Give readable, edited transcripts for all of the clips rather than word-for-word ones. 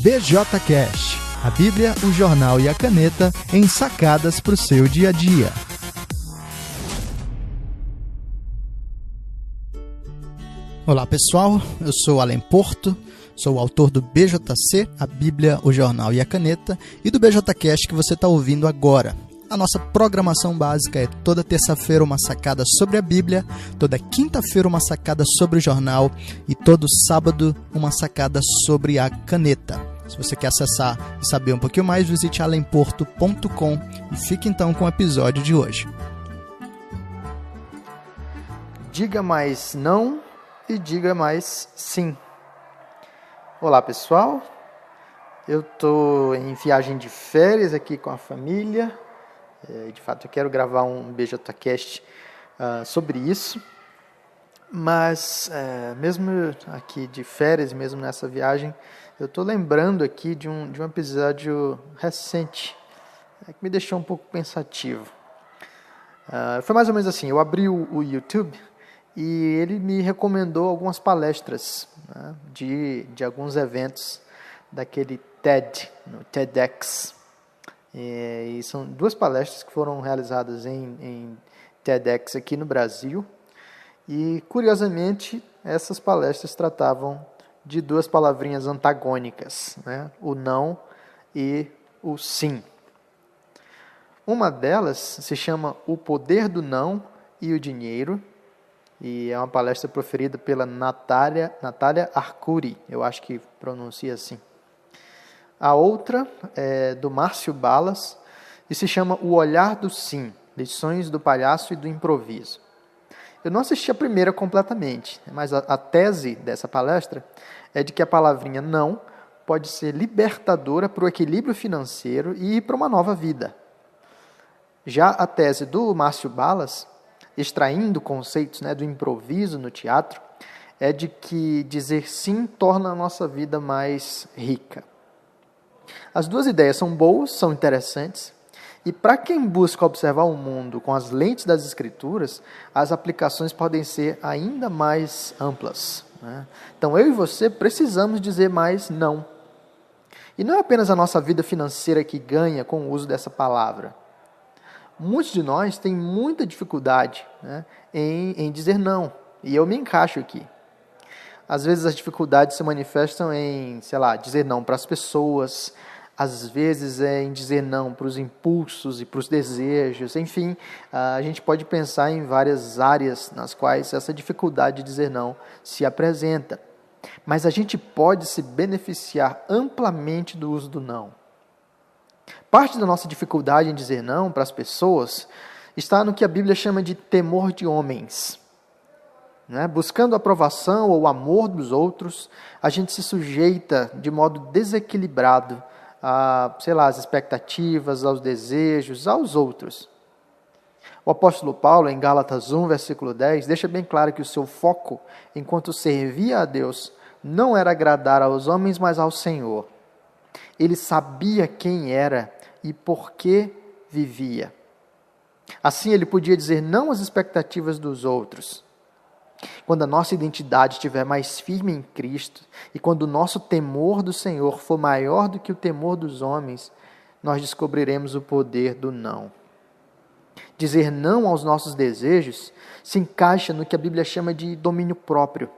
BJ Cash, a Bíblia, o jornal e a caneta em sacadas para o seu dia a dia. Olá pessoal, eu sou Alan Porto, sou o autor do BJC, a Bíblia, o jornal e a caneta, e do BJ Cash que você está ouvindo agora. A nossa programação básica é toda terça-feira uma sacada sobre a Bíblia, toda quinta-feira uma sacada sobre o jornal e todo sábado uma sacada sobre a caneta. Se você quer acessar e saber um pouquinho mais, visite alenporto.com e fique então com o episódio de hoje. Diga mais não e diga mais sim. Olá pessoal, eu estou em viagem de férias aqui com a família. De fato, eu quero gravar um BJCast sobre isso, mas mesmo aqui de férias, mesmo nessa viagem, eu estou lembrando aqui de um episódio recente que me deixou um pouco pensativo. Foi mais ou menos assim, eu abri o YouTube e ele me recomendou algumas palestras, né, de alguns eventos daquele TED, no TEDx. E são duas palestras que foram realizadas em TEDx aqui no Brasil. E, curiosamente, essas palestras tratavam de duas palavrinhas antagônicas, né? O não e o sim. Uma delas se chama O Poder do Não e o Dinheiro, e é uma palestra proferida pela Natália Arcuri, eu acho que pronuncia assim. A outra é do Márcio Balas e se chama O Olhar do Sim, Lições do Palhaço e do Improviso. Eu não assisti a primeira completamente, mas a tese dessa palestra é de que a palavrinha não pode ser libertadora para o equilíbrio financeiro e para uma nova vida. Já a tese do Márcio Balas, extraindo conceitos, né, do improviso no teatro, é de que dizer sim torna a nossa vida mais rica. As duas ideias são boas, são interessantes, e para quem busca observar o mundo com as lentes das Escrituras, as aplicações podem ser ainda mais amplas, né? Então, eu e você precisamos dizer mais não. E não é apenas a nossa vida financeira que ganha com o uso dessa palavra. Muitos de nós têm muita dificuldade, né, em dizer não, e eu me encaixo aqui. Às vezes as dificuldades se manifestam em, dizer não para as pessoas, às vezes é em dizer não para os impulsos e para os desejos, enfim, a gente pode pensar em várias áreas nas quais essa dificuldade de dizer não se apresenta. Mas a gente pode se beneficiar amplamente do uso do não. Parte da nossa dificuldade em dizer não para as pessoas está no que a Bíblia chama de temor de homens. Né? Buscando a aprovação ou o amor dos outros, a gente se sujeita de modo desequilibrado às expectativas, aos desejos, aos outros. O apóstolo Paulo, em Gálatas 1, versículo 10, deixa bem claro que o seu foco, enquanto servia a Deus, não era agradar aos homens, mas ao Senhor. Ele sabia quem era e por que vivia. Assim, ele podia dizer não às expectativas dos outros. Quando a nossa identidade estiver mais firme em Cristo e quando o nosso temor do Senhor for maior do que o temor dos homens, nós descobriremos o poder do não. Dizer não aos nossos desejos se encaixa no que a Bíblia chama de domínio próprio.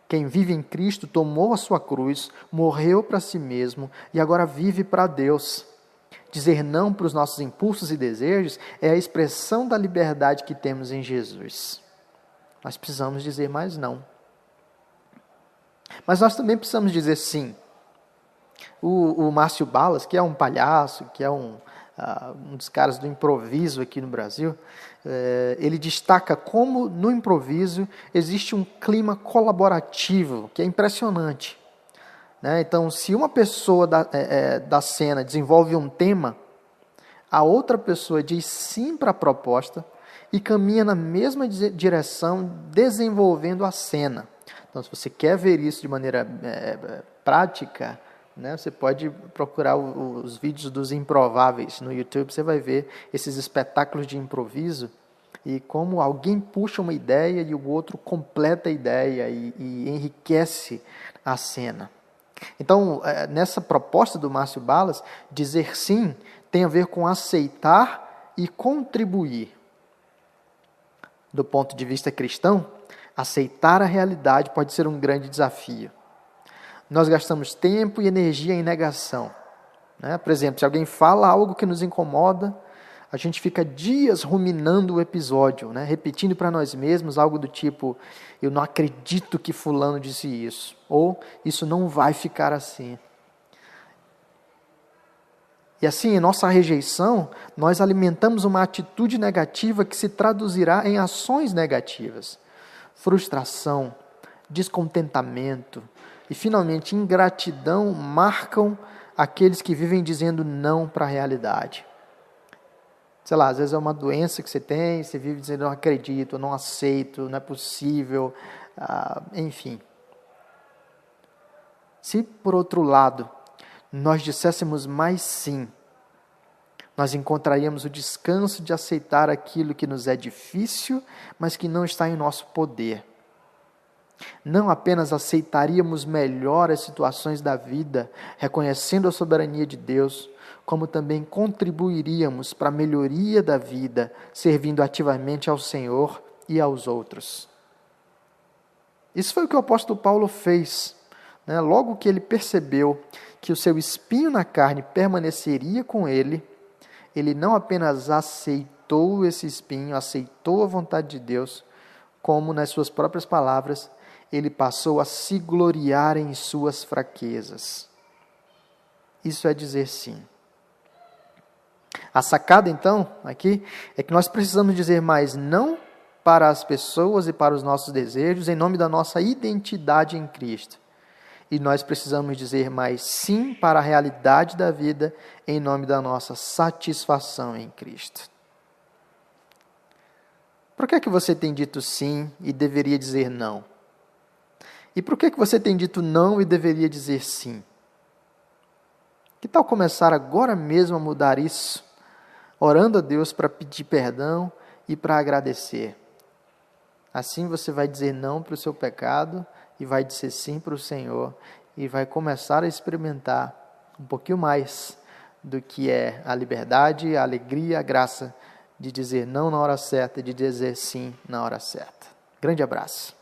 Quem vive em Cristo tomou a sua cruz, morreu para si mesmo e agora vive para Deus. Dizer não para os nossos impulsos e desejos é a expressão da liberdade que temos em Jesus. Nós precisamos dizer mais não. Mas nós também precisamos dizer sim. O Márcio Balas, que é um palhaço, que é um dos caras do improviso aqui no Brasil, ele destaca como no improviso existe um clima colaborativo, que é impressionante. Né? Então, se uma pessoa da cena desenvolve um tema, a outra pessoa diz sim para a proposta, e caminha na mesma direção, desenvolvendo a cena. Então, se você quer ver isso de maneira prática, né, você pode procurar os vídeos dos improváveis no YouTube, você vai ver esses espetáculos de improviso, e como alguém puxa uma ideia e o outro completa a ideia e enriquece a cena. Então, nessa proposta do Márcio Balas, dizer sim tem a ver com aceitar e contribuir. Do ponto de vista cristão, aceitar a realidade pode ser um grande desafio. Nós gastamos tempo e energia em negação. Por exemplo, se alguém fala algo que nos incomoda, a gente fica dias ruminando o episódio, repetindo para nós mesmos algo do tipo: eu não acredito que fulano disse isso, ou isso não vai ficar assim. E assim, em nossa rejeição, nós alimentamos uma atitude negativa que se traduzirá em ações negativas. Frustração, descontentamento e, finalmente, ingratidão marcam aqueles que vivem dizendo não para a realidade. Sei lá, às vezes é uma doença que você tem, você vive dizendo: não acredito, não aceito, não é possível, enfim. Se, por outro lado, nós disséssemos mais sim, nós encontraríamos o descanso de aceitar aquilo que nos é difícil, mas que não está em nosso poder. Não apenas aceitaríamos melhor as situações da vida, reconhecendo a soberania de Deus, como também contribuiríamos para a melhoria da vida, servindo ativamente ao Senhor e aos outros. Isso foi o que o apóstolo Paulo fez. Logo que ele percebeu que o seu espinho na carne permaneceria com ele, ele não apenas aceitou esse espinho, aceitou a vontade de Deus, como, nas suas próprias palavras, ele passou a se gloriar em suas fraquezas. Isso é dizer sim. A sacada, então, aqui, é que nós precisamos dizer mais não para as pessoas e para os nossos desejos, em nome da nossa identidade em Cristo. E nós precisamos dizer mais sim para a realidade da vida, em nome da nossa satisfação em Cristo. Por que é que você tem dito sim e deveria dizer não? E por que é que você tem dito não e deveria dizer sim? Que tal começar agora mesmo a mudar isso, orando a Deus para pedir perdão e para agradecer? Assim você vai dizer não para o seu pecado e vai dizer sim para o Senhor e vai começar a experimentar um pouquinho mais do que é a liberdade, a alegria, a graça de dizer não na hora certa e de dizer sim na hora certa. Grande abraço.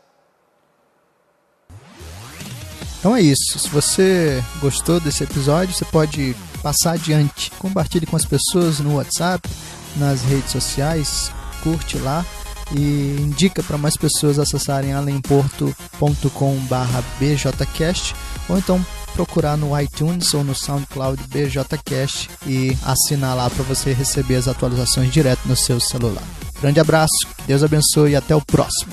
Então é isso. Se você gostou desse episódio, você pode passar adiante. Compartilhe com as pessoas no WhatsApp, nas redes sociais, curte lá e indica para mais pessoas acessarem alemporto.com/bjcast ou então procurar no iTunes ou no SoundCloud BJCast e assinar lá para você receber as atualizações direto no seu celular. Grande abraço, Deus abençoe e até o próximo.